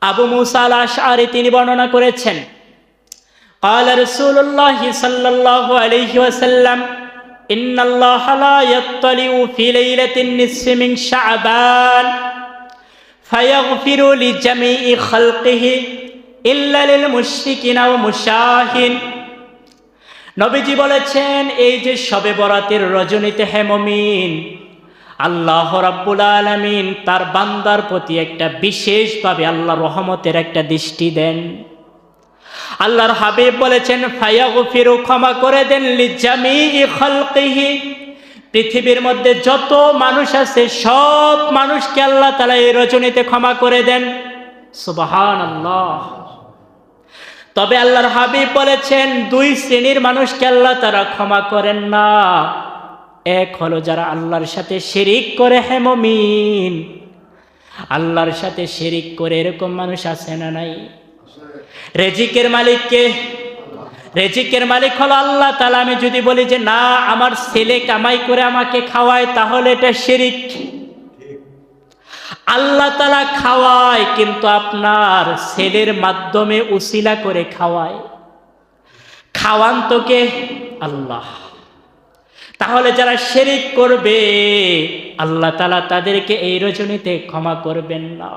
আবু মুসা আল আশআরী তিনি বর্ণনা করেছেন, قال رسول الله صلى الله عليه وسلم إن الله لا يطلع في ليلة النصف من شعبان فيغفر لجميع خلقه إلا للمشركين ومشاهين। নবীজি বলেছেন, এই যে শবে বরাতের রজনীতে হে মুমিন, আল্লাহ রাব্বুল আলামিন তার বান্দার প্রতি একটা বিশেষভাবে আল্লাহর রহমতের একটা দৃষ্টি দেন। আল্লাহর হাবিব বলেছেন, ফায়াগফিরু, ক্ষমা করে দেন, লিজামিই খালকিহি, পৃথিবীর মধ্যে যত মানুষ আছে সব মানুষকে আল্লাহ তাআলা এই রজনীতে ক্ষমা করে দেন। সুবহানাল্লাহ। তবে আল্লাহর হাবিব বলেছেন, দুই শ্রেণীর মানুষকে আল্লাহ তাআলা ক্ষমা করেন না। এক হলো যারা আল্লাহর সাথে শিরিক করে। হে মুমিন, আল্লাহর সাথে শিরিক করে এরকম মানুষ আছে না নাই? রিজিকের মালিক কে? রিজিকের মালিক হলো আল্লাহ তাআলা। আমি যদি বলি যে না, আমার ছেলে কামাই করে আমাকে খাওয়ায়, তাহলে এটা শিরিক। আল্লাহ তাআলা খাওয়ায়, কিন্তু আপনার ছেলের মাধ্যমে উসিলা করে খাওয়ায়। খাওয়ান তো কে? আল্লাহ। তাহলে যারা শিরিক করবে আল্লাহ তাআলা তাদেরকে এই রজনীতে ক্ষমা করবেন না।